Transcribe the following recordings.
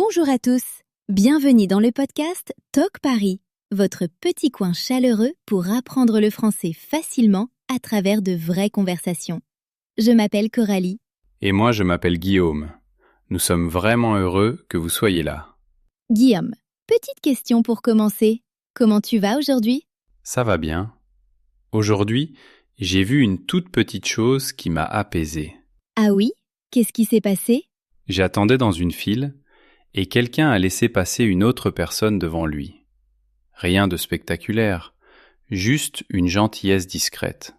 Bonjour à tous, bienvenue dans le podcast Talk Paris, votre petit coin chaleureux pour apprendre le français facilement à travers de vraies conversations. Je m'appelle Coralie. Et moi, je m'appelle Guillaume. Nous sommes vraiment heureux que vous soyez là. Guillaume, petite question pour commencer. Comment tu vas aujourd'hui? Ça va bien. Aujourd'hui, j'ai vu une toute petite chose qui m'a apaisé. Ah oui? Qu'est-ce qui s'est passé? J'attendais dans une file et quelqu'un a laissé passer une autre personne devant lui. Rien de spectaculaire, juste une gentillesse discrète.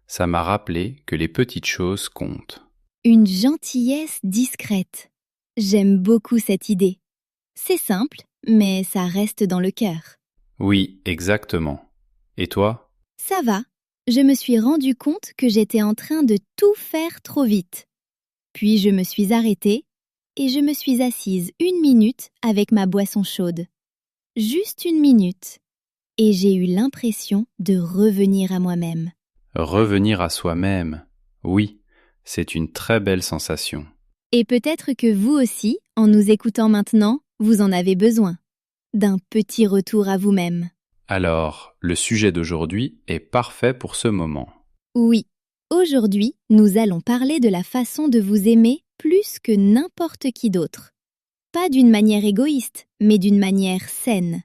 Ça m'a rappelé que les petites choses comptent. Une gentillesse discrète. J'aime beaucoup cette idée. C'est simple, mais ça reste dans le cœur. Oui, exactement. Et toi? Ça va, je me suis rendu compte que j'étais en train de tout faire trop vite. Puis je me suis arrêtée et je me suis assise 1 minute avec ma boisson chaude. Juste 1 minute. Et j'ai eu l'impression de revenir à moi-même. Revenir à soi-même, oui, c'est une très belle sensation. Et peut-être que vous aussi, en nous écoutant maintenant, vous en avez besoin. D'un petit retour à vous-même. Alors, le sujet d'aujourd'hui est parfait pour ce moment. Oui, aujourd'hui, nous allons parler de la façon de vous aimer plus que n'importe qui d'autre. Pas d'une manière égoïste, mais d'une manière saine.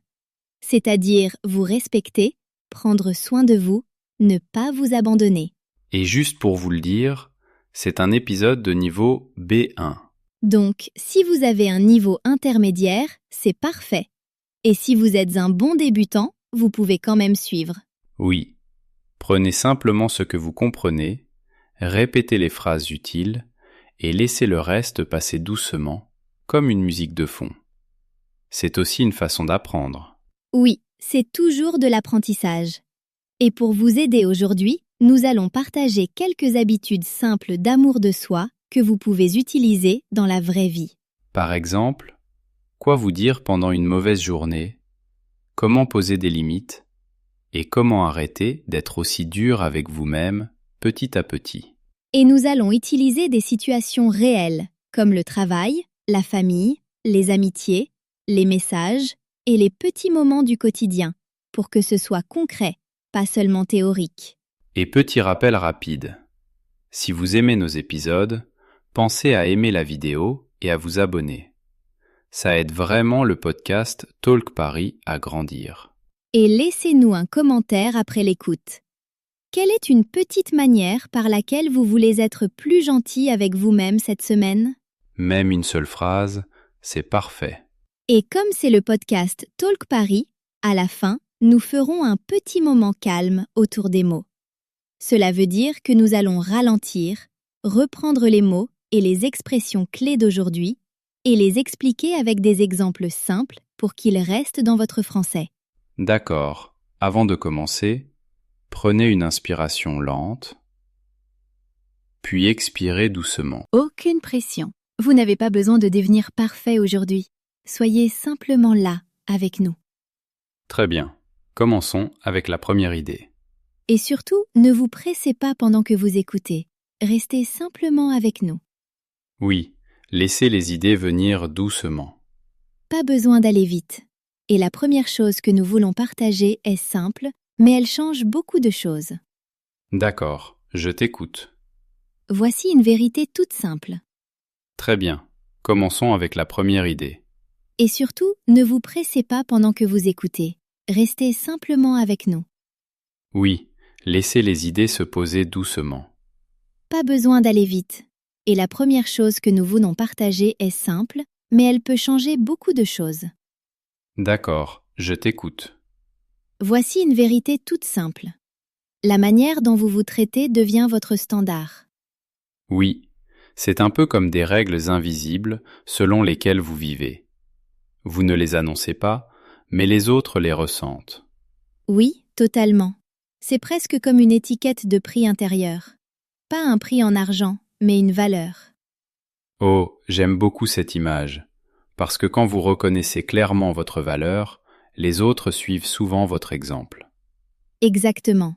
C'est-à-dire vous respecter, prendre soin de vous, ne pas vous abandonner. Et juste pour vous le dire, c'est un épisode de niveau B1. Donc, si vous avez un niveau intermédiaire, c'est parfait. Et si vous êtes un bon débutant, vous pouvez quand même suivre. Oui, prenez simplement ce que vous comprenez, répétez les phrases utiles et laissez le reste passer doucement, comme une musique de fond. C'est aussi une façon d'apprendre. Oui, c'est toujours de l'apprentissage. Et pour vous aider aujourd'hui, nous allons partager quelques habitudes simples d'amour de soi que vous pouvez utiliser dans la vraie vie. Par exemple, quoi vous dire pendant une mauvaise journée? Comment poser des limites? Et comment arrêter d'être aussi dur avec vous-même petit à petit? Et nous allons utiliser des situations réelles, comme le travail, la famille, les amitiés, les messages et les petits moments du quotidien, pour que ce soit concret, pas seulement théorique. Et petit rappel rapide. Si vous aimez nos épisodes, pensez à aimer la vidéo et à vous abonner. Ça aide vraiment le podcast Talk Paris à grandir. Et laissez-nous un commentaire après l'écoute. Quelle est une petite manière par laquelle vous voulez être plus gentil avec vous-même cette semaine? Même une seule phrase, c'est parfait. Et comme c'est le podcast Talk Paris, à la fin, nous ferons un petit moment calme autour des mots. Cela veut dire que nous allons ralentir, reprendre les mots et les expressions clés d'aujourd'hui et les expliquer avec des exemples simples pour qu'ils restent dans votre français. D'accord, avant de commencer, prenez une inspiration lente, puis expirez doucement. Aucune pression. Vous n'avez pas besoin de devenir parfait aujourd'hui. Soyez simplement là, avec nous. Très bien, commençons avec la première idée. Et surtout, ne vous pressez pas pendant que vous écoutez. Restez simplement avec nous. Oui, laissez les idées venir doucement. Pas besoin d'aller vite. Et la première chose que nous voulons partager est simple, mais elle change beaucoup de choses. D'accord, je t'écoute. Voici une vérité toute simple. Très bien, commençons avec la première idée. Et surtout, ne vous pressez pas pendant que vous écoutez. Restez simplement avec nous. Oui, laissez les idées se poser doucement. Pas besoin d'aller vite. Et la première chose que nous voulons partager est simple, mais elle peut changer beaucoup de choses. D'accord, je t'écoute. Voici une vérité toute simple. La manière dont vous vous traitez devient votre standard. Oui, c'est un peu comme des règles invisibles selon lesquelles vous vivez. Vous ne les annoncez pas, mais les autres les ressentent. Oui, totalement. C'est presque comme une étiquette de prix intérieur. Pas un prix en argent, mais une valeur. Oh, j'aime beaucoup cette image, parce que quand vous reconnaissez clairement votre valeur, les autres suivent souvent votre exemple. Exactement.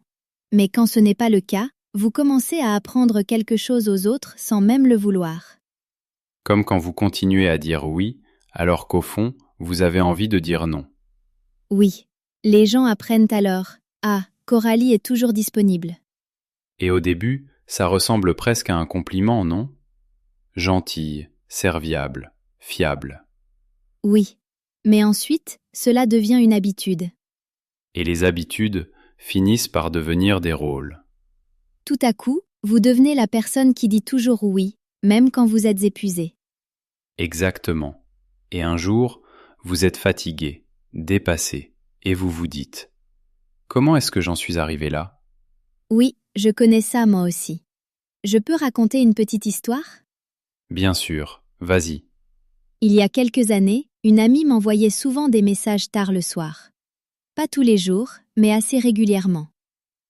Mais quand ce n'est pas le cas, vous commencez à apprendre quelque chose aux autres sans même le vouloir. Comme quand vous continuez à dire oui alors qu'au fond, vous avez envie de dire non. Oui. Les gens apprennent alors « Ah, Coralie est toujours disponible ». Et au début, ça ressemble presque à un compliment, non? Gentille, serviable, fiable. Oui. Mais ensuite, cela devient une habitude. Et les habitudes finissent par devenir des rôles. Tout à coup, vous devenez la personne qui dit toujours oui, même quand vous êtes épuisé. Exactement. Et un jour, vous êtes fatigué, dépassé, et vous vous dites « Comment est-ce que j'en suis arrivé là ?» Oui, je connais ça moi aussi. Je peux raconter une petite histoire? Bien sûr, vas-y. Il y a quelques années, une amie m'envoyait souvent des messages tard le soir. Pas tous les jours, mais assez régulièrement.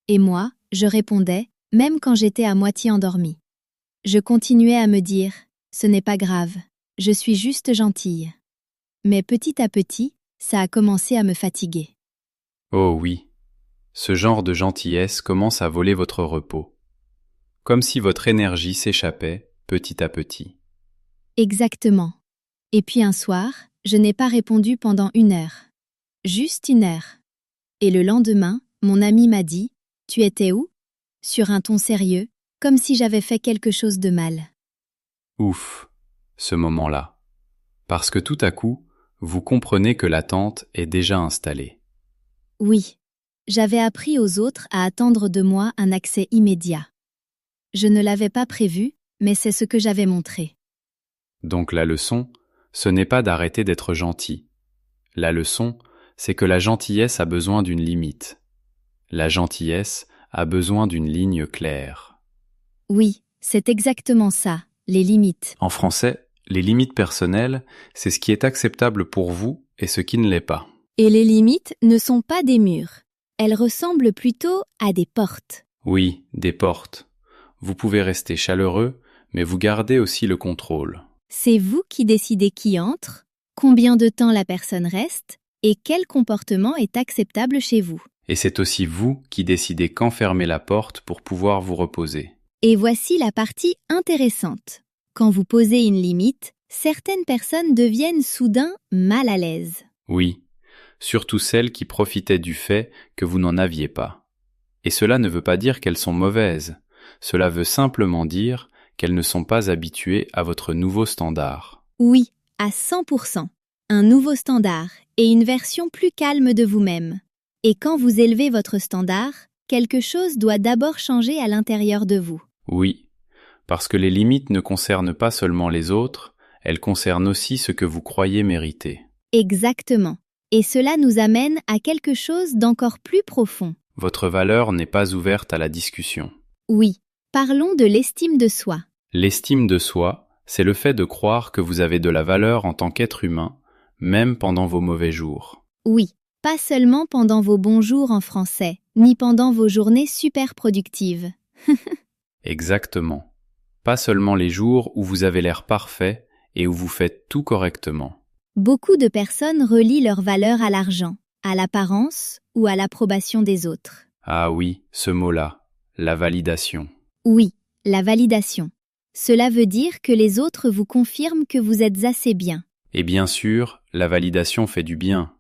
Et moi, je répondais, même quand j'étais à moitié endormie. Je continuais à me dire « Ce n'est pas grave, je suis juste gentille ». Mais petit à petit, ça a commencé à me fatiguer. Oh oui, ce genre de gentillesse commence à voler votre repos. Comme si votre énergie s'échappait petit à petit. Exactement. Et puis un soir, je n'ai pas répondu pendant 1 heure. Juste 1 heure. Et le lendemain, mon ami m'a dit « Tu étais où ?» sur un ton sérieux, comme si j'avais fait quelque chose de mal. Ouf, ce moment-là. Parce que tout à coup, vous comprenez que l'attente est déjà installée. Oui, j'avais appris aux autres à attendre de moi un accès immédiat. Je ne l'avais pas prévu, mais c'est ce que j'avais montré. Donc la leçon, ce n'est pas d'arrêter d'être gentil. La leçon, c'est que la gentillesse a besoin d'une limite. La gentillesse a besoin d'une ligne claire. Oui, c'est exactement ça, les limites. En français, les limites personnelles, c'est ce qui est acceptable pour vous et ce qui ne l'est pas. Et les limites ne sont pas des murs. Elles ressemblent plutôt à des portes. Oui, des portes. Vous pouvez rester chaleureux, mais vous gardez aussi le contrôle. C'est vous qui décidez qui entre, combien de temps la personne reste et quel comportement est acceptable chez vous. Et c'est aussi vous qui décidez quand fermer la porte pour pouvoir vous reposer. Et voici la partie intéressante. Quand vous posez une limite, certaines personnes deviennent soudain mal à l'aise. Oui, surtout celles qui profitaient du fait que vous n'en aviez pas. Et cela ne veut pas dire qu'elles sont mauvaises, cela veut simplement dire qu'elles ne sont pas habituées à votre nouveau standard. Oui, à 100%. Un nouveau standard et une version plus calme de vous-même. Et quand vous élevez votre standard, quelque chose doit d'abord changer à l'intérieur de vous. Oui, parce que les limites ne concernent pas seulement les autres, elles concernent aussi ce que vous croyez mériter. Exactement. Et cela nous amène à quelque chose d'encore plus profond. Votre valeur n'est pas ouverte à la discussion. Oui, parlons de l'estime de soi. L'estime de soi, c'est le fait de croire que vous avez de la valeur en tant qu'être humain, même pendant vos mauvais jours. Oui, pas seulement pendant vos bons jours en français, ni pendant vos journées super productives. Exactement. Pas seulement les jours où vous avez l'air parfait et où vous faites tout correctement. Beaucoup de personnes relient leur valeur à l'argent, à l'apparence ou à l'approbation des autres. Ah oui, ce mot-là, la validation. Oui, la validation. Cela veut dire que les autres vous confirment que vous êtes assez bien. Et bien sûr, la validation fait du bien.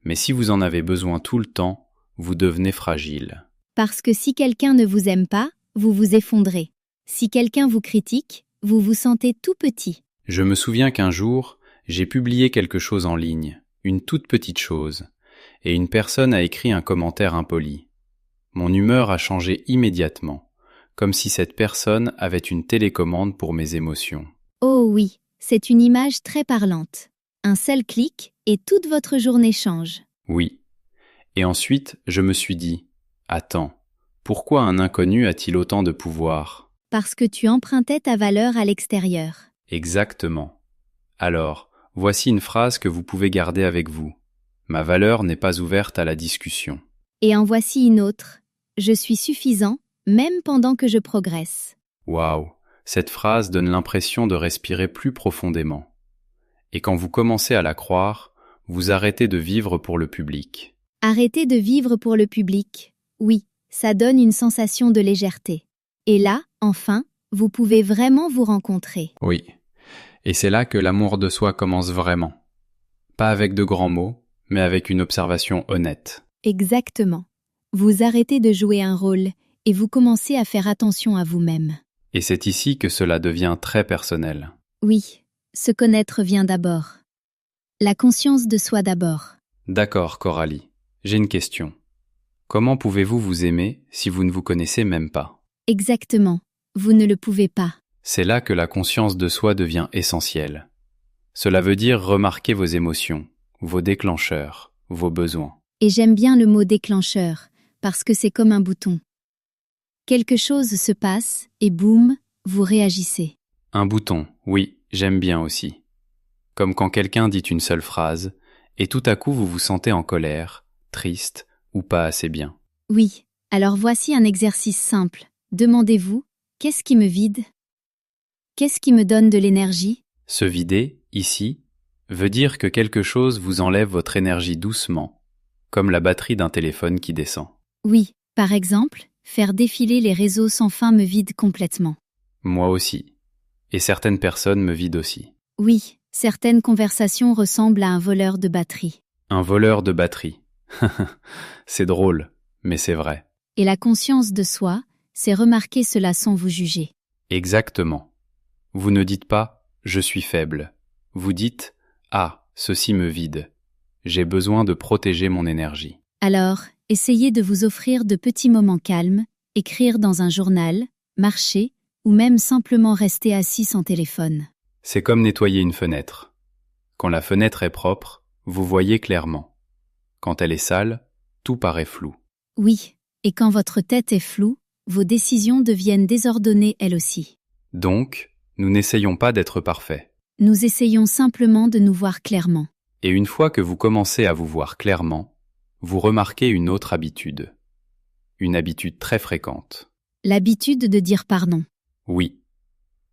Mais si vous en avez besoin tout le temps, vous devenez fragile. Parce que si quelqu'un ne vous aime pas, vous vous effondrez. Si quelqu'un vous critique, vous vous sentez tout petit. Je me souviens qu'un jour, j'ai publié quelque chose en ligne, une toute petite chose, et une personne a écrit un commentaire impoli. Mon humeur a changé immédiatement, comme si cette personne avait une télécommande pour mes émotions. Oh oui, c'est une image très parlante. Un seul clic et toute votre journée change. Oui. Et ensuite, je me suis dit, attends, pourquoi un inconnu a-t-il autant de pouvoir ? Parce que tu empruntais ta valeur à l'extérieur. Exactement. Alors, voici une phrase que vous pouvez garder avec vous. Ma valeur n'est pas ouverte à la discussion. Et en voici une autre. Je suis suffisant, même pendant que je progresse. Waouh, cette phrase donne l'impression de respirer plus profondément. Et quand vous commencez à la croire, vous arrêtez de vivre pour le public. Arrêtez de vivre pour le public. Oui, ça donne une sensation de légèreté. Et là, enfin, vous pouvez vraiment vous rencontrer. Oui. Et c'est là que l'amour de soi commence vraiment. Pas avec de grands mots, mais avec une observation honnête. Exactement. Vous arrêtez de jouer un rôle et vous commencez à faire attention à vous-même. Et c'est ici que cela devient très personnel. Oui, se connaître vient d'abord. La conscience de soi d'abord. D'accord, Coralie. J'ai une question. Comment pouvez-vous vous aimer si vous ne vous connaissez même pas? Exactement. Vous ne le pouvez pas. C'est là que la conscience de soi devient essentielle. Cela veut dire remarquer vos émotions, vos déclencheurs, vos besoins. Et j'aime bien le mot déclencheur, parce que c'est comme un bouton. Quelque chose se passe et boum, vous réagissez. Un bouton, oui, j'aime bien aussi. Comme quand quelqu'un dit une seule phrase, et tout à coup vous vous sentez en colère, triste ou pas assez bien. Oui, alors voici un exercice simple. Demandez-vous, qu'est-ce qui me vide? Qu'est-ce qui me donne de l'énergie? Se vider, ici, veut dire que quelque chose vous enlève votre énergie doucement, comme la batterie d'un téléphone qui descend. Oui, par exemple, faire défiler les réseaux sans fin me vide complètement. Moi aussi. Et certaines personnes me vident aussi. Oui, certaines conversations ressemblent à un voleur de batterie. Un voleur de batterie. C'est drôle, mais c'est vrai. Et la conscience de soi, c'est remarquer cela sans vous juger. Exactement. Vous ne dites pas « je suis faible ». Vous dites « ah, ceci me vide. J'ai besoin de protéger mon énergie ». Alors, essayez de vous offrir de petits moments calmes, écrire dans un journal, marcher, ou même simplement rester assis sans téléphone. C'est comme nettoyer une fenêtre. Quand la fenêtre est propre, vous voyez clairement. Quand elle est sale, tout paraît flou. Oui, et quand votre tête est floue, vos décisions deviennent désordonnées elles aussi. Donc, nous n'essayons pas d'être parfaits. Nous essayons simplement de nous voir clairement. Et une fois que vous commencez à vous voir clairement, vous remarquez une autre habitude. Une habitude très fréquente. L'habitude de dire pardon. Oui.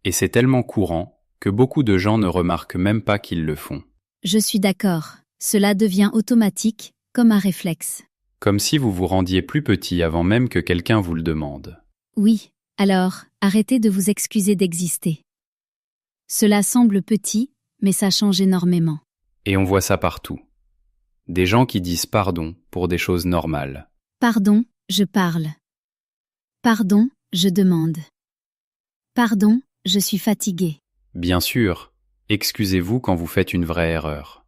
Et c'est tellement courant que beaucoup de gens ne remarquent même pas qu'ils le font. Je suis d'accord, cela devient automatique, comme un réflexe. Comme si vous vous rendiez plus petit avant même que quelqu'un vous le demande. Oui, alors, arrêtez de vous excuser d'exister. Cela semble petit, mais ça change énormément. Et on voit ça partout. Des gens qui disent pardon pour des choses normales. Pardon, je parle. Pardon, je demande. Pardon, je suis fatigué. Bien sûr, excusez-vous quand vous faites une vraie erreur.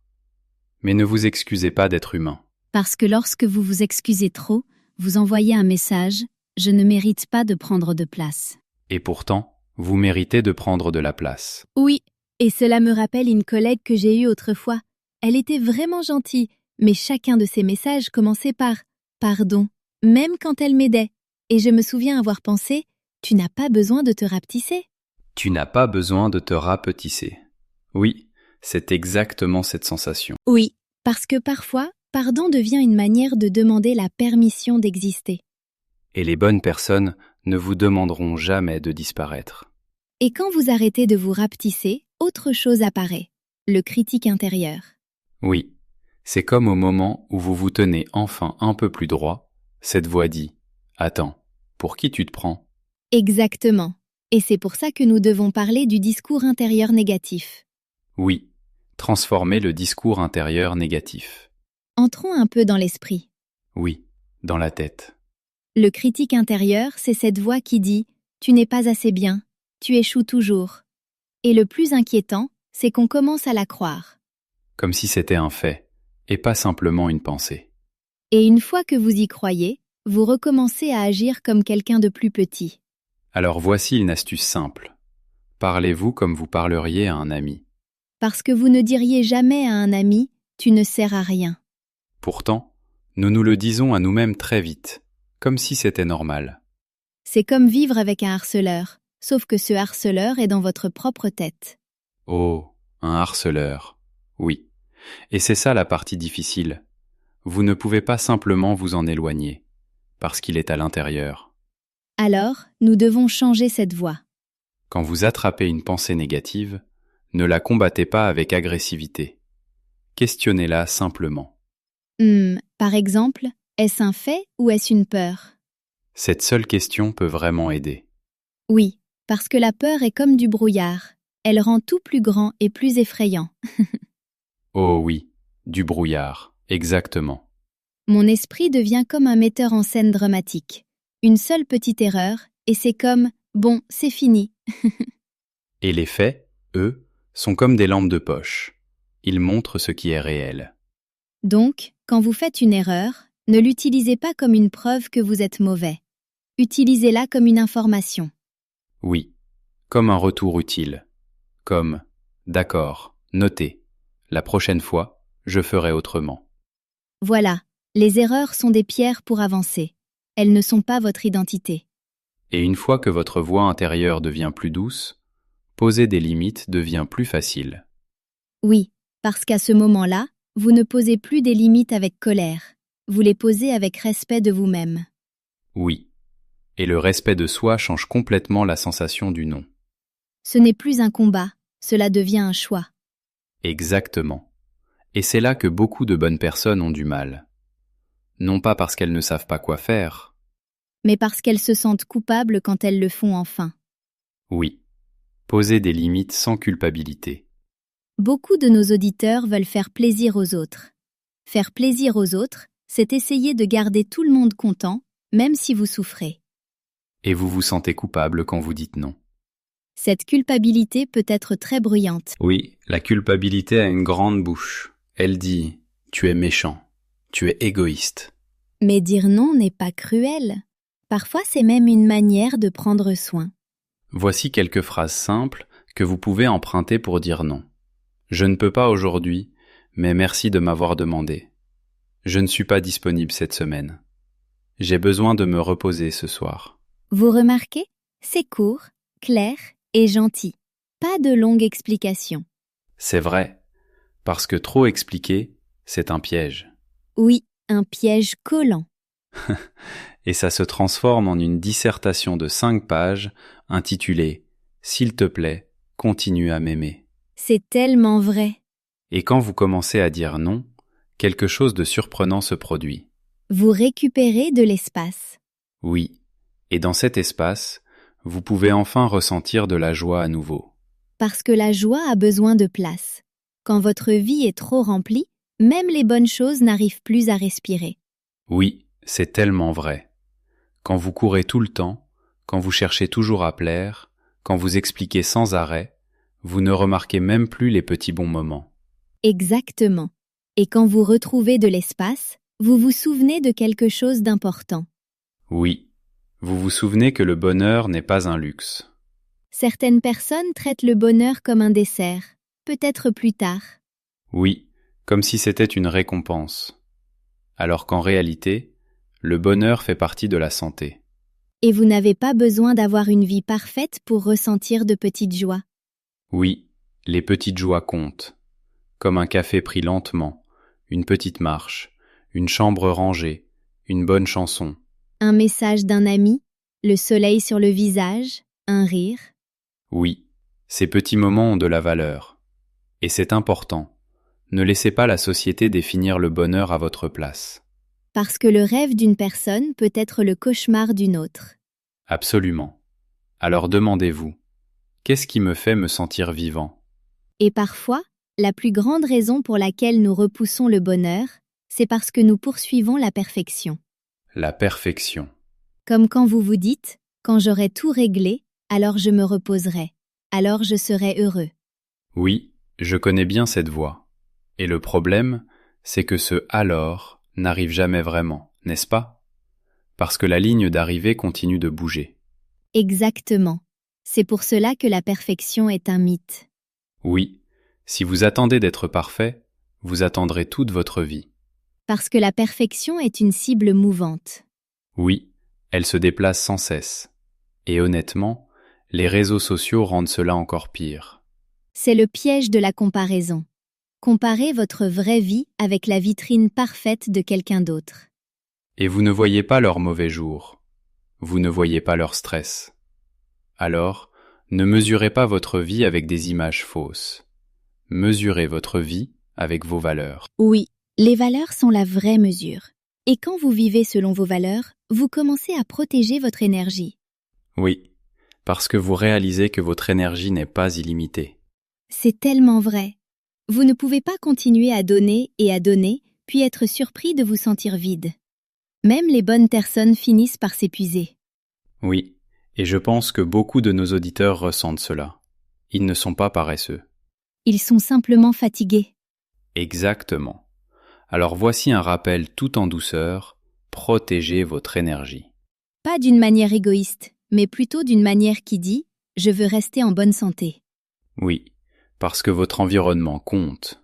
Mais ne vous excusez pas d'être humain. Parce que lorsque vous vous excusez trop, vous envoyez un message « Je ne mérite pas de prendre de place ». Et pourtant, vous méritez de prendre de la place. Oui, et cela me rappelle une collègue que j'ai eue autrefois. Elle était vraiment gentille, mais chacun de ses messages commençait par « Pardon », même quand elle m'aidait. Et je me souviens avoir pensé « Tu n'as pas besoin de te rapetisser ». Tu n'as pas besoin de te rapetisser. Oui, c'est exactement cette sensation. Oui, parce que parfois, pardon devient une manière de demander la permission d'exister. Et les bonnes personnes ne vous demanderont jamais de disparaître. Et quand vous arrêtez de vous rapetisser, autre chose apparaît, le critique intérieur. Oui, c'est comme au moment où vous vous tenez enfin un peu plus droit, cette voix dit « Attends, pour qui tu te prends ?» Exactement. Et c'est pour ça que nous devons parler du discours intérieur négatif. Oui, transformer le discours intérieur négatif. Entrons un peu dans l'esprit. Oui, dans la tête. Le critique intérieur, c'est cette voix qui dit « Tu n'es pas assez bien, tu échoues toujours ». Et le plus inquiétant, c'est qu'on commence à la croire. Comme si c'était un fait, et pas simplement une pensée. Et une fois que vous y croyez, vous recommencez à agir comme quelqu'un de plus petit. Alors voici une astuce simple. Parlez-vous comme vous parleriez à un ami. Parce que vous ne diriez jamais à un ami « Tu ne sers à rien ». Pourtant, nous nous le disons à nous-mêmes très vite, comme si c'était normal. C'est comme vivre avec un harceleur, sauf que ce harceleur est dans votre propre tête. Oh, un harceleur. Oui. Et c'est ça la partie difficile. Vous ne pouvez pas simplement vous en éloigner, parce qu'il est à l'intérieur. Alors, nous devons changer cette voix. Quand vous attrapez une pensée négative, ne la combattez pas avec agressivité. Questionnez-la simplement. Par exemple, est-ce un fait ou est-ce une peur? Cette seule question peut vraiment aider. Oui, parce que la peur est comme du brouillard. Elle rend tout plus grand et plus effrayant. Oh oui, du brouillard, exactement. Mon esprit devient comme un metteur en scène dramatique. Une seule petite erreur, et c'est comme « bon, c'est fini ». Et les faits, eux, sont comme des lampes de poche. Ils montrent ce qui est réel. Donc, quand vous faites une erreur, ne l'utilisez pas comme une preuve que vous êtes mauvais. Utilisez-la comme une information. Oui, comme un retour utile. Comme « d'accord, notez, la prochaine fois, je ferai autrement ». Voilà, les erreurs sont des pierres pour avancer. Elles ne sont pas votre identité. Et une fois que votre voix intérieure devient plus douce, poser des limites devient plus facile. Oui, parce qu'à ce moment-là, vous ne posez plus des limites avec colère. Vous les posez avec respect de vous-même. Oui, et le respect de soi change complètement la sensation du non. Ce n'est plus un combat, cela devient un choix. Exactement. Et c'est là que beaucoup de bonnes personnes ont du mal. Non pas parce qu'elles ne savent pas quoi faire. Mais parce qu'elles se sentent coupables quand elles le font enfin. Oui, poser des limites sans culpabilité. Beaucoup de nos auditeurs veulent faire plaisir aux autres. Faire plaisir aux autres, c'est essayer de garder tout le monde content, même si vous souffrez. Et vous vous sentez coupable quand vous dites non. Cette culpabilité peut être très bruyante. Oui, la culpabilité a une grande bouche. Elle dit « tu es méchant, tu es égoïste ». Mais dire non n'est pas cruel. Parfois, c'est même une manière de prendre soin. Voici quelques phrases simples que vous pouvez emprunter pour dire non. Je ne peux pas aujourd'hui, mais merci de m'avoir demandé. Je ne suis pas disponible cette semaine. J'ai besoin de me reposer ce soir. Vous remarquez? C'est court, clair et gentil. Pas de longues explications. C'est vrai, parce que trop expliquer, c'est un piège. Oui, un piège collant. Et ça se transforme en une dissertation de 5 pages intitulée « S'il te plaît, continue à m'aimer ». C'est tellement vrai. Et quand vous commencez à dire non, quelque chose de surprenant se produit. Vous récupérez de l'espace. Oui, et dans cet espace, vous pouvez enfin ressentir de la joie à nouveau. Parce que la joie a besoin de place. Quand votre vie est trop remplie, même les bonnes choses n'arrivent plus à respirer. Oui, c'est tellement vrai. Quand vous courez tout le temps, quand vous cherchez toujours à plaire, quand vous expliquez sans arrêt, vous ne remarquez même plus les petits bons moments. Exactement. Et quand vous retrouvez de l'espace, vous vous souvenez de quelque chose d'important. Oui, vous vous souvenez que le bonheur n'est pas un luxe. Certaines personnes traitent le bonheur comme un dessert, peut-être plus tard. Oui, comme si c'était une récompense. Alors qu'en réalité, le bonheur fait partie de la santé. Et vous n'avez pas besoin d'avoir une vie parfaite pour ressentir de petites joies. Oui, les petites joies comptent. Comme un café pris lentement, une petite marche, une chambre rangée, une bonne chanson. Un message d'un ami, le soleil sur le visage, un rire. Oui, ces petits moments ont de la valeur. Et c'est important. Ne laissez pas la société définir le bonheur à votre place. Parce que le rêve d'une personne peut être le cauchemar d'une autre. Absolument. Alors demandez-vous, qu'est-ce qui me fait me sentir vivant ? Et parfois, la plus grande raison pour laquelle nous repoussons le bonheur, c'est parce que nous poursuivons la perfection. La perfection. Comme quand vous vous dites « quand j'aurai tout réglé, alors je me reposerai, alors je serai heureux ». Oui, je connais bien cette voix. Et le problème, c'est que ce « alors » n'arrive jamais vraiment, n'est-ce pas ? Parce que la ligne d'arrivée continue de bouger. Exactement. C'est pour cela que la perfection est un mythe. Oui, si vous attendez d'être parfait, vous attendrez toute votre vie. Parce que la perfection est une cible mouvante. Oui, elle se déplace sans cesse. Et honnêtement, les réseaux sociaux rendent cela encore pire. C'est le piège de la comparaison. Comparez votre vraie vie avec la vitrine parfaite de quelqu'un d'autre. Et vous ne voyez pas leurs mauvais jours. Vous ne voyez pas leur stress. Alors, ne mesurez pas votre vie avec des images fausses. Mesurez votre vie avec vos valeurs. Oui, les valeurs sont la vraie mesure. Et quand vous vivez selon vos valeurs, vous commencez à protéger votre énergie. Oui, parce que vous réalisez que votre énergie n'est pas illimitée. C'est tellement vrai. Vous ne pouvez pas continuer à donner, puis être surpris de vous sentir vide. Même les bonnes personnes finissent par s'épuiser. Oui, et je pense que beaucoup de nos auditeurs ressentent cela. Ils ne sont pas paresseux. Ils sont simplement fatigués. Exactement. Alors voici un rappel tout en douceur, protégez votre énergie. Pas d'une manière égoïste, mais plutôt d'une manière qui dit « je veux rester en bonne santé ». Oui, parce que votre environnement compte.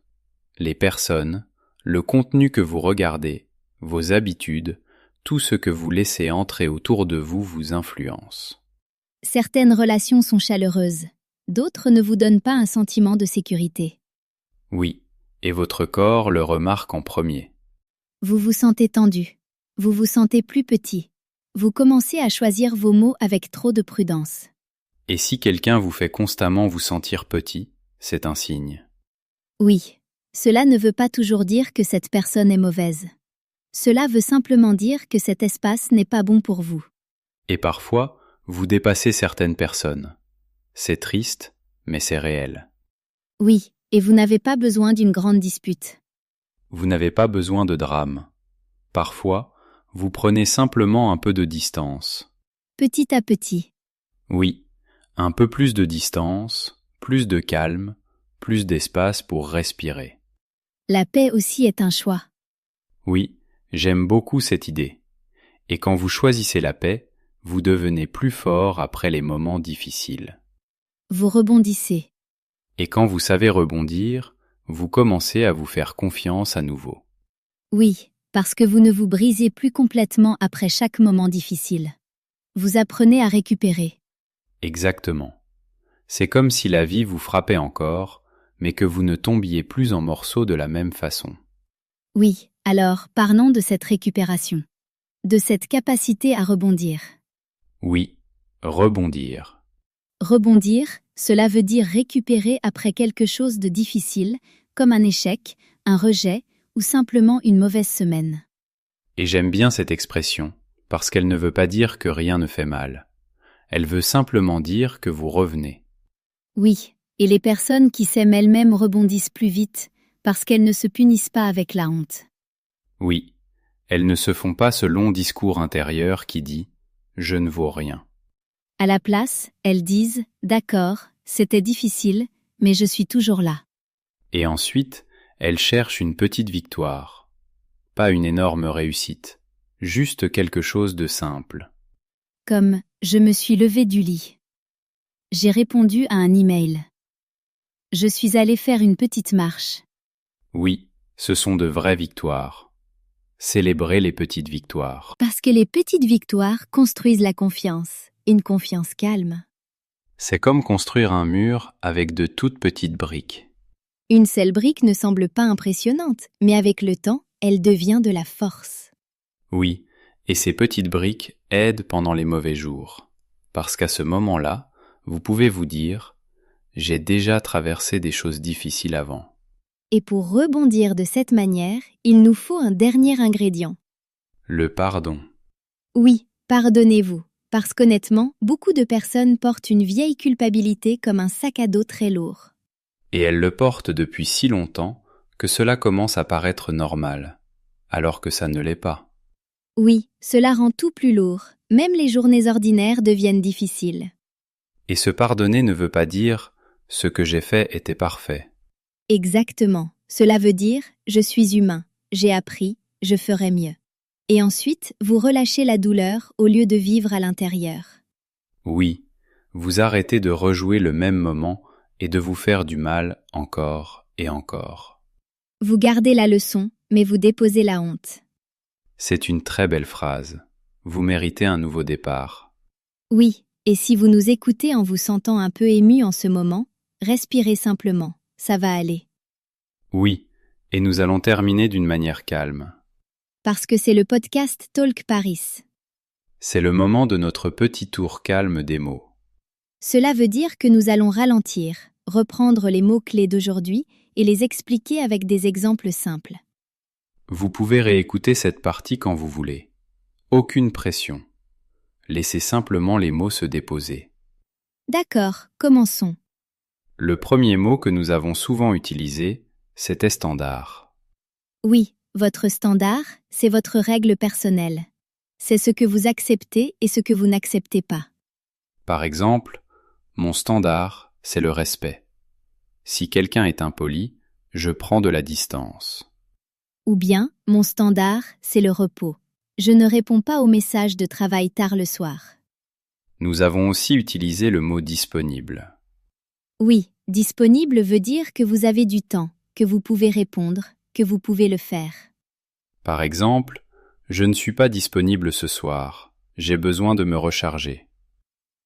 Les personnes, le contenu que vous regardez, vos habitudes, tout ce que vous laissez entrer autour de vous influence. Certaines relations sont chaleureuses, d'autres ne vous donnent pas un sentiment de sécurité. Oui, et votre corps le remarque en premier. Vous vous sentez tendu, vous vous sentez plus petit, vous commencez à choisir vos mots avec trop de prudence. Et si quelqu'un vous fait constamment vous sentir petit, c'est un signe. Oui, cela ne veut pas toujours dire que cette personne est mauvaise. Cela veut simplement dire que cet espace n'est pas bon pour vous. Et parfois, vous dépassez certaines personnes. C'est triste, mais c'est réel. Oui, et vous n'avez pas besoin d'une grande dispute. Vous n'avez pas besoin de drame. Parfois, vous prenez simplement un peu de distance. Petit à petit. Oui, un peu plus de distance, plus de calme, plus d'espace pour respirer. La paix aussi est un choix. Oui, j'aime beaucoup cette idée. Et quand vous choisissez la paix, vous devenez plus fort après les moments difficiles. Vous rebondissez. Et quand vous savez rebondir, vous commencez à vous faire confiance à nouveau. Oui, parce que vous ne vous brisez plus complètement après chaque moment difficile. Vous apprenez à récupérer. Exactement. C'est comme si la vie vous frappait encore, mais que vous ne tombiez plus en morceaux de la même façon. Oui, alors parlons de cette récupération. De cette capacité à rebondir. Oui, rebondir. Rebondir, cela veut dire récupérer après quelque chose de difficile, comme un échec, un rejet ou simplement une mauvaise semaine. Et j'aime bien cette expression, parce qu'elle ne veut pas dire que rien ne fait mal. Elle veut simplement dire que vous revenez. Oui, et les personnes qui s'aiment elles-mêmes rebondissent plus vite, parce qu'elles ne se punissent pas avec la honte. Oui, elles ne se font pas ce long discours intérieur qui dit « je ne vaux rien ». À la place, elles disent « d'accord, c'était difficile, mais je suis toujours là ». Et ensuite, elles cherchent une petite victoire. Pas une énorme réussite, juste quelque chose de simple. Comme « je me suis levée du lit ». J'ai répondu à un email. Je suis allée faire une petite marche. Oui, ce sont de vraies victoires. Célébrez les petites victoires. Parce que les petites victoires construisent la confiance, une confiance calme. C'est comme construire un mur avec de toutes petites briques. Une seule brique ne semble pas impressionnante, mais avec le temps, elle devient de la force. Oui, et ces petites briques aident pendant les mauvais jours. Parce qu'à ce moment-là, vous pouvez vous dire « j'ai déjà traversé des choses difficiles avant ». Et pour rebondir de cette manière, il nous faut un dernier ingrédient. Le pardon. Oui, pardonnez-vous, parce qu'honnêtement, beaucoup de personnes portent une vieille culpabilité comme un sac à dos très lourd. Et elles le portent depuis si longtemps que cela commence à paraître normal, alors que ça ne l'est pas. Oui, cela rend tout plus lourd, même les journées ordinaires deviennent difficiles. Et se pardonner ne veut pas dire « ce que j'ai fait était parfait ». Exactement, cela veut dire « je suis humain, j'ai appris, je ferai mieux ». Et ensuite, vous relâchez la douleur au lieu de vivre à l'intérieur. Oui, vous arrêtez de rejouer le même moment et de vous faire du mal encore et encore. Vous gardez la leçon, mais vous déposez la honte. C'est une très belle phrase. Vous méritez un nouveau départ. Oui, et si vous nous écoutez en vous sentant un peu ému en ce moment, respirez simplement, ça va aller. Oui, et nous allons terminer d'une manière calme. Parce que c'est le podcast Talk Paris. C'est le moment de notre petit tour calme des mots. Cela veut dire que nous allons ralentir, reprendre les mots-clés d'aujourd'hui et les expliquer avec des exemples simples. Vous pouvez réécouter cette partie quand vous voulez. Aucune pression. Laissez simplement les mots se déposer. D'accord, commençons. Le premier mot que nous avons souvent utilisé, c'était standard. Oui, votre standard, c'est votre règle personnelle. C'est ce que vous acceptez et ce que vous n'acceptez pas. Par exemple, mon standard, c'est le respect. Si quelqu'un est impoli, je prends de la distance. Ou bien, mon standard, c'est le repos. Je ne réponds pas aux messages de travail tard le soir. Nous avons aussi utilisé le mot disponible. Oui, disponible veut dire que vous avez du temps, que vous pouvez répondre, que vous pouvez le faire. Par exemple, je ne suis pas disponible ce soir. J'ai besoin de me recharger.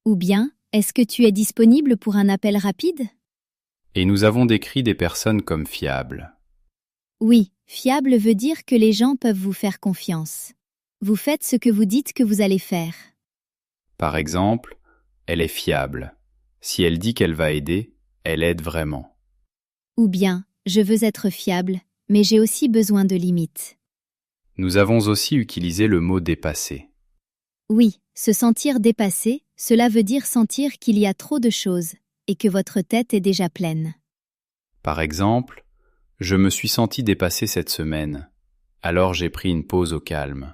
Ou bien, est-ce que tu es disponible pour un appel rapide? Et nous avons décrit des personnes comme fiables. Oui, fiable veut dire que les gens peuvent vous faire confiance. Vous faites ce que vous dites que vous allez faire. Par exemple, elle est fiable. Si elle dit qu'elle va aider, elle aide vraiment. Ou bien, je veux être fiable, mais j'ai aussi besoin de limites. Nous avons aussi utilisé le mot dépasser. Oui, se sentir dépassé, cela veut dire sentir qu'il y a trop de choses, et que votre tête est déjà pleine. Par exemple, je me suis senti dépassé cette semaine, alors j'ai pris une pause au calme.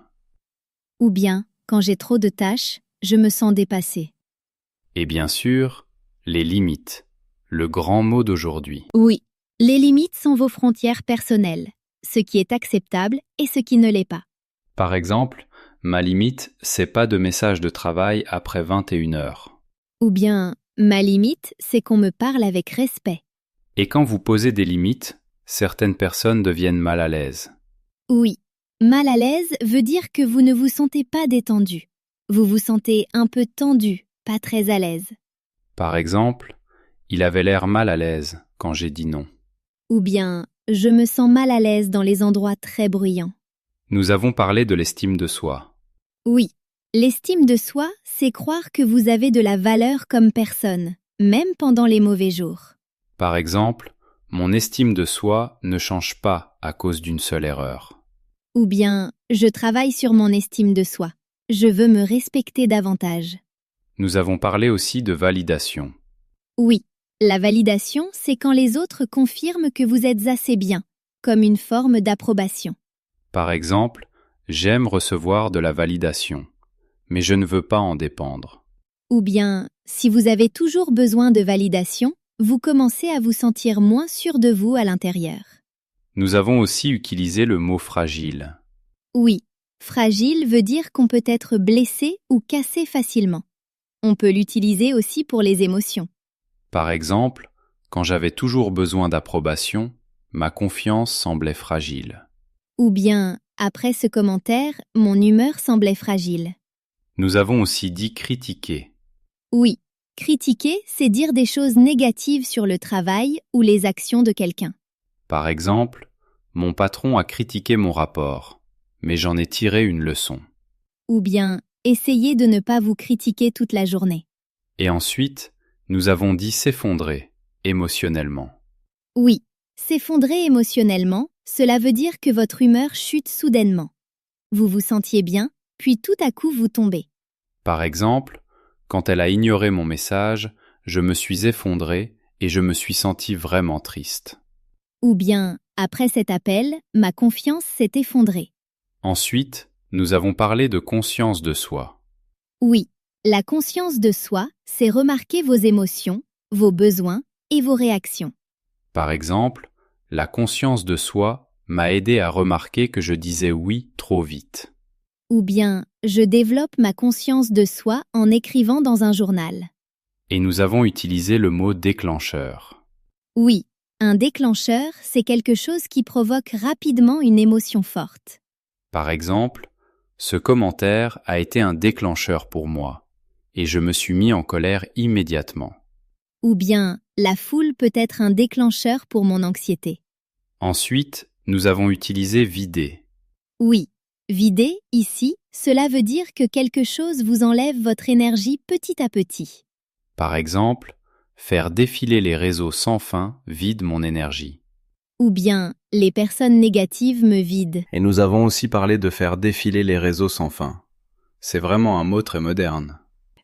Ou bien, quand j'ai trop de tâches, je me sens dépassé. Et bien sûr, les limites, le grand mot d'aujourd'hui. Oui, les limites sont vos frontières personnelles, ce qui est acceptable et ce qui ne l'est pas. Par exemple, ma limite, c'est pas de message de travail après 21 heures. Ou bien, ma limite, c'est qu'on me parle avec respect. Et quand vous posez des limites, certaines personnes deviennent mal à l'aise. Oui, mal à l'aise veut dire que vous ne vous sentez pas détendu. Vous vous sentez un peu tendu, pas très à l'aise. Par exemple, il avait l'air mal à l'aise quand j'ai dit non. Ou bien, je me sens mal à l'aise dans les endroits très bruyants. Nous avons parlé de l'estime de soi. Oui, l'estime de soi, c'est croire que vous avez de la valeur comme personne, même pendant les mauvais jours. Par exemple, mon estime de soi ne change pas à cause d'une seule erreur. Ou bien, je travaille sur mon estime de soi. Je veux me respecter davantage. Nous avons parlé aussi de validation. Oui, la validation, c'est quand les autres confirment que vous êtes assez bien, comme une forme d'approbation. Par exemple, j'aime recevoir de la validation, mais je ne veux pas en dépendre. Ou bien, si vous avez toujours besoin de validation, vous commencez à vous sentir moins sûr de vous à l'intérieur. Nous avons aussi utilisé le mot fragile. Oui, fragile veut dire qu'on peut être blessé ou cassé facilement. On peut l'utiliser aussi pour les émotions. Par exemple, quand j'avais toujours besoin d'approbation, ma confiance semblait fragile. Ou bien, après ce commentaire, mon humeur semblait fragile. Nous avons aussi dit critiquer. Oui, critiquer, c'est dire des choses négatives sur le travail ou les actions de quelqu'un. Par exemple, mon patron a critiqué mon rapport, mais j'en ai tiré une leçon. Ou bien, essayez de ne pas vous critiquer toute la journée. Et ensuite, nous avons dit s'effondrer, émotionnellement. Oui, s'effondrer émotionnellement, cela veut dire que votre humeur chute soudainement. Vous vous sentiez bien, puis tout à coup vous tombez. Par exemple, quand elle a ignoré mon message, je me suis effondré et je me suis senti vraiment triste. Ou bien, après cet appel, ma confiance s'est effondrée. Ensuite, nous avons parlé de conscience de soi. Oui, la conscience de soi, c'est remarquer vos émotions, vos besoins et vos réactions. Par exemple, la conscience de soi m'a aidé à remarquer que je disais oui trop vite. Ou bien, je développe ma conscience de soi en écrivant dans un journal. Et nous avons utilisé le mot déclencheur. Oui, un déclencheur, c'est quelque chose qui provoque rapidement une émotion forte. Par exemple, ce commentaire a été un déclencheur pour moi, et je me suis mis en colère immédiatement. Ou bien, la foule peut être un déclencheur pour mon anxiété. Ensuite, nous avons utilisé vider. Oui, vider, ici, cela veut dire que quelque chose vous enlève votre énergie petit à petit. Par exemple, faire défiler les réseaux sans fin vide mon énergie. Ou bien, les personnes négatives me vident. Et nous avons aussi parlé de faire défiler les réseaux sans fin. C'est vraiment un mot très moderne.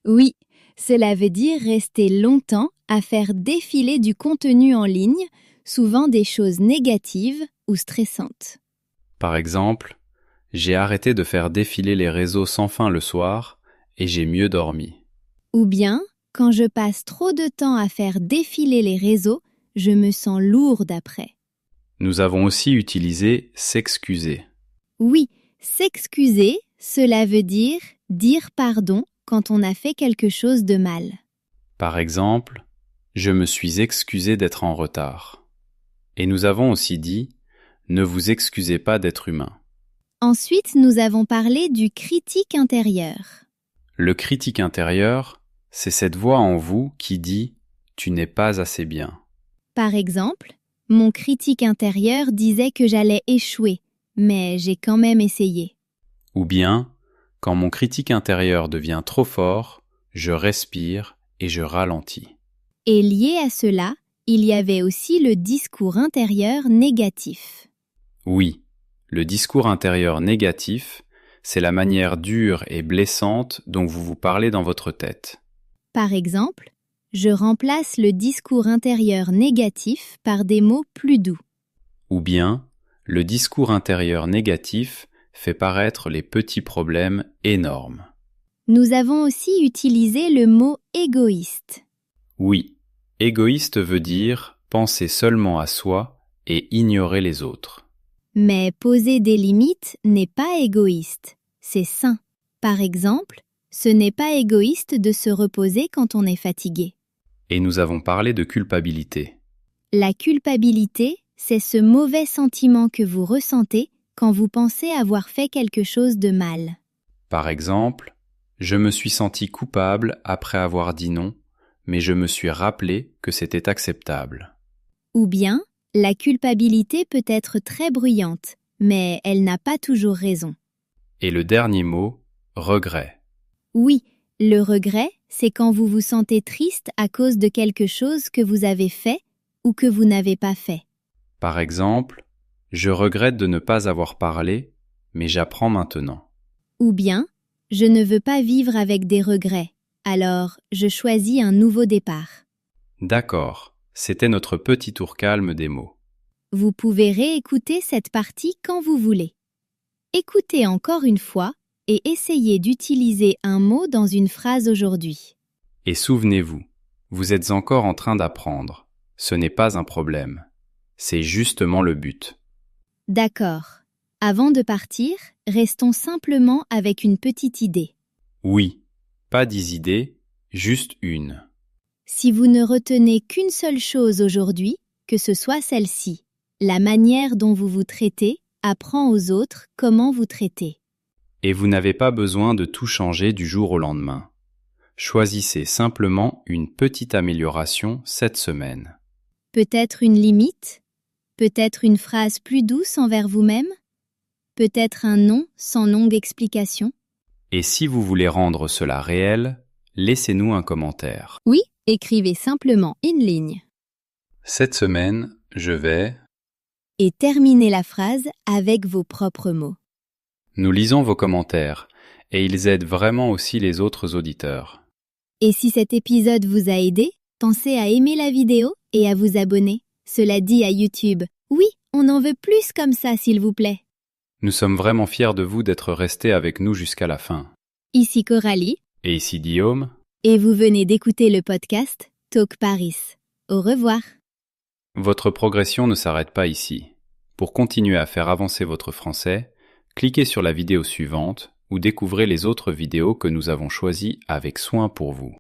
Oui, Cela veut dire rester longtemps à faire défiler du contenu en ligne, souvent des choses négatives ou stressantes. Par exemple, j'ai arrêté de faire défiler les réseaux sans fin le soir et j'ai mieux dormi. Ou bien, quand je passe trop de temps à faire défiler les réseaux, je me sens lourde après. Nous avons aussi utilisé s'excuser. Oui, s'excuser, cela veut dire pardon quand on a fait quelque chose de mal. Par exemple, je me suis excusé d'être en retard. Et nous avons aussi dit ne vous excusez pas d'être humain. Ensuite, nous avons parlé du critique intérieur. Le critique intérieur, c'est cette voix en vous qui dit tu n'es pas assez bien. Par exemple, mon critique intérieur disait que j'allais échouer, mais j'ai quand même essayé. Ou bien, quand mon critique intérieur devient trop fort, je respire et je ralentis. Et lié à cela, il y avait aussi le discours intérieur négatif. Oui, le discours intérieur négatif, c'est la manière dure et blessante dont vous vous parlez dans votre tête. Par exemple, je remplace le discours intérieur négatif par des mots plus doux. Ou bien, le discours intérieur négatif fait paraître les petits problèmes énormes. Nous avons aussi utilisé le mot égoïste. Oui, égoïste veut dire penser seulement à soi et ignorer les autres. Mais poser des limites n'est pas égoïste, c'est sain. Par exemple, ce n'est pas égoïste de se reposer quand on est fatigué. Et nous avons parlé de culpabilité. La culpabilité, c'est ce mauvais sentiment que vous ressentez quand vous pensez avoir fait quelque chose de mal. Par exemple, je me suis senti coupable après avoir dit non, mais je me suis rappelé que c'était acceptable. Ou bien, la culpabilité peut être très bruyante, mais elle n'a pas toujours raison. Et le dernier mot, regret. Oui, le regret, c'est quand vous vous sentez triste à cause de quelque chose que vous avez fait ou que vous n'avez pas fait. Par exemple, je regrette de ne pas avoir parlé, mais j'apprends maintenant. Ou bien, je ne veux pas vivre avec des regrets, alors je choisis un nouveau départ. D'accord, c'était notre petit tour calme des mots. Vous pouvez réécouter cette partie quand vous voulez. Écoutez encore une fois et essayez d'utiliser un mot dans une phrase aujourd'hui. Et souvenez-vous, vous êtes encore en train d'apprendre. Ce n'est pas un problème. C'est justement le but. D'accord. Avant de partir, restons simplement avec une petite idée. Oui, pas 10 idées, juste une. Si vous ne retenez qu'une seule chose aujourd'hui, que ce soit celle-ci, la manière dont vous vous traitez apprend aux autres comment vous traitez. Et vous n'avez pas besoin de tout changer du jour au lendemain. Choisissez simplement une petite amélioration cette semaine. Peut-être une limite, peut-être une phrase plus douce envers vous-même, peut-être un non sans longue explication. Et si vous voulez rendre cela réel, laissez-nous un commentaire. Oui, écrivez simplement une ligne. Cette semaine, je vais... Et terminez la phrase avec vos propres mots. Nous lisons vos commentaires, et ils aident vraiment aussi les autres auditeurs. Et si cet épisode vous a aidé, pensez à aimer la vidéo et à vous abonner. Cela dit à YouTube. Oui, on en veut plus comme ça, s'il vous plaît. Nous sommes vraiment fiers de vous d'être restés avec nous jusqu'à la fin. Ici Coralie. Et ici Guillaume. Et vous venez d'écouter le podcast Talk Paris. Au revoir. Votre progression ne s'arrête pas ici. Pour continuer à faire avancer votre français, cliquez sur la vidéo suivante ou découvrez les autres vidéos que nous avons choisies avec soin pour vous.